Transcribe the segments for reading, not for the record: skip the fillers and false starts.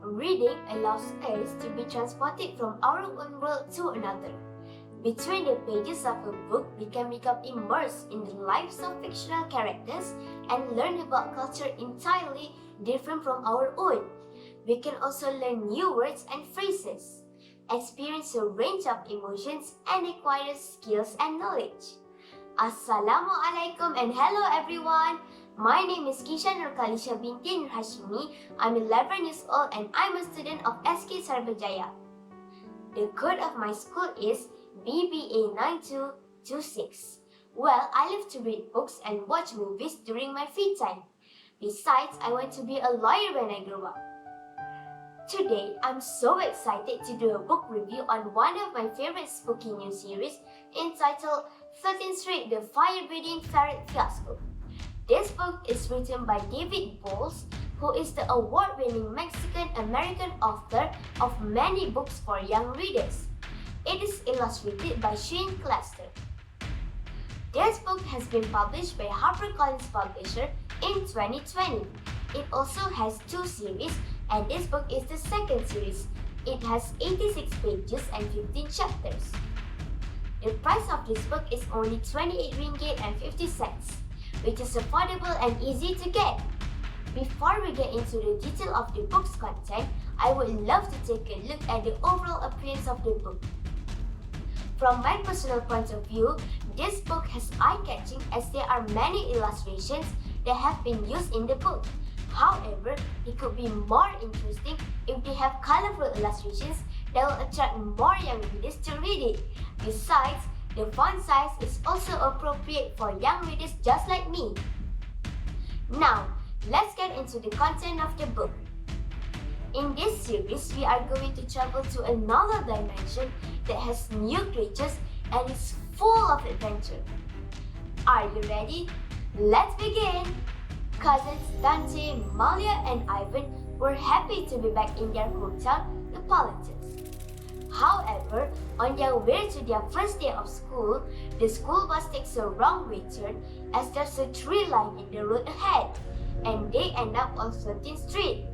Reading allows us to be transported from our own world to another. Between the pages of a book, we can become immersed in the lives of fictional characters and learn about culture entirely different from our own. We can also learn new words and phrases, experience a range of emotions, and acquire skills and knowledge. Assalamualaikum and hello everyone! My name is Qiesha Nurqalisha binti Norhashimi. I'm 11 years old and I'm a student of SK Sarabajaya. The code of my school is Bba9226. Well, I love to read books and watch movies during my free time. Besides, I want to be a lawyer when I grow up. Today, I'm so excited to do a book review on one of my favorite spooky new series entitled 13th Street, The Fire-Breathing Ferret Fiasco. This book is written by David Bowles, who is the award-winning Mexican-American author of many books for young readers. It is illustrated by Shane Cluster. This book has been published by HarperCollins Publisher in 2020. It also has two series, and this book is the second series. It has 86 pages and 15 chapters. The price of this book is only 28 ringgit and 50 cents, which is affordable and easy to get. Before we get into the detail of the book's content, I would love to take a look at the overall appearance of the book. From my personal point of view, this book has eye-catching as there are many illustrations that have been used in the book. However, it could be more interesting if they have colorful illustrations that will attract more young readers to read it. Besides, the font size is also appropriate for young readers just like me. Now, let's get into the content of the book. In this series, we are going to travel to another dimension that has new creatures and is full of adventure. Are you ready? Let's begin! Cousins Dante, Malia, and Ivan were happy to be back in their hometown, Napolitans. However, on their way to their first day of school, the school bus takes a wrong way turn as there's a tree line in the road ahead, and they end up on 13th Street.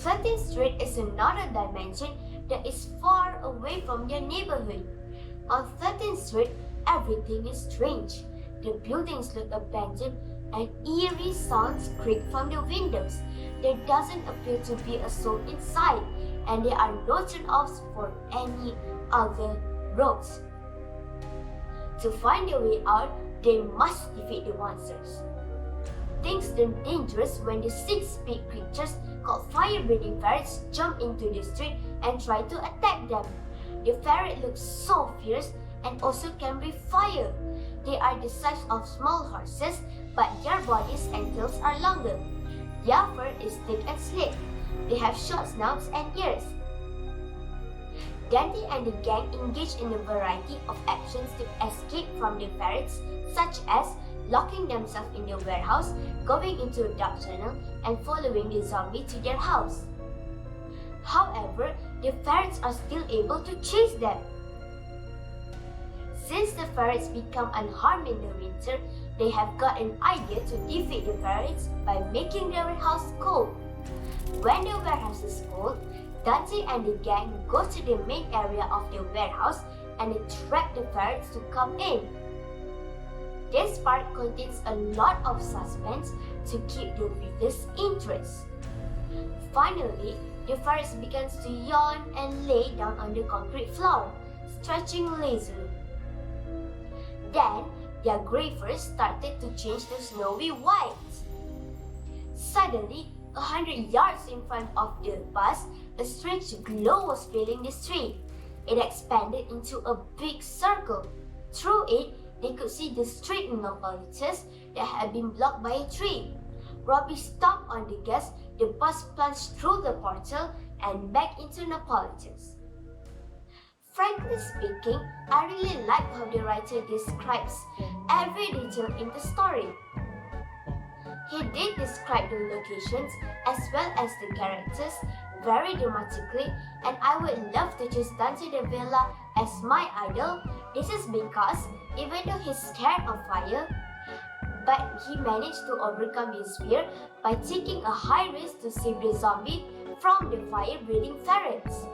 13th Street is another dimension that is far away from their neighborhood. On 13th Street, everything is strange. The buildings look abandoned and eerie sounds creak from the windows. There doesn't appear to be a soul inside, and there are no turn-offs for any other roads. To find a way out, they must defeat the monsters. Things turn dangerous when the 6 big creatures called fire-breathing ferrets jump into the street and try to attack them. The ferret looks so fierce and also can breathe fire. They are the size of small horses, but their bodies and tails are longer. Their fur is thick and slick. They have short snouts and ears. Dante and the gang engage in a variety of actions to escape from the ferrets, such as locking themselves in the warehouse, going into a dark tunnel, and following the zombie to their house. However, the ferrets are still able to chase them. Since the ferrets become unharmed in the winter, they have got an idea to defeat the ferrets by making their warehouse cold. When the warehouse is cold, Dante and the gang go to the main area of the warehouse and attract the ferrets to come in. This part contains a lot of suspense to keep the reader's interest. Finally, the ferrets begins to yawn and lay down on the concrete floor, stretching lazily. Then, their grey fur started to change to snowy white. Suddenly, 100 yards in front of the bus, a strange glow was filling the street. It expanded into a big circle. Through it, they could see the street in Napolitans that had been blocked by a tree. Robbie stomped on the gas, the bus plunged through the portal and back into Napolitans. Frankly speaking, I really like how the writer describes every detail in the story. He did describe the locations as well as the characters very dramatically, and I would love to choose Dante de Villa as my idol. This is because even though he's scared of fire, but he managed to overcome his fear by taking a high risk to save the zombie from the fire-breathing ferrets.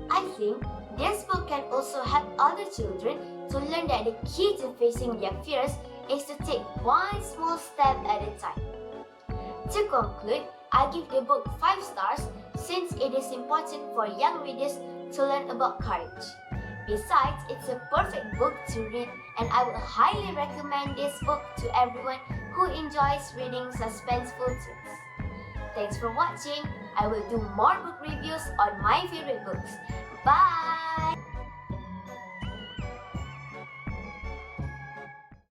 I think this book can also help other children to learn that the key to facing their fears is to take one small step at a time. To conclude, I give the book 5 stars since it is important for young readers to learn about courage. Besides, it's a perfect book to read and I would highly recommend this book to everyone who enjoys reading suspenseful tales. Thanks for watching. I will do more book reviews on my favorite books. Bye!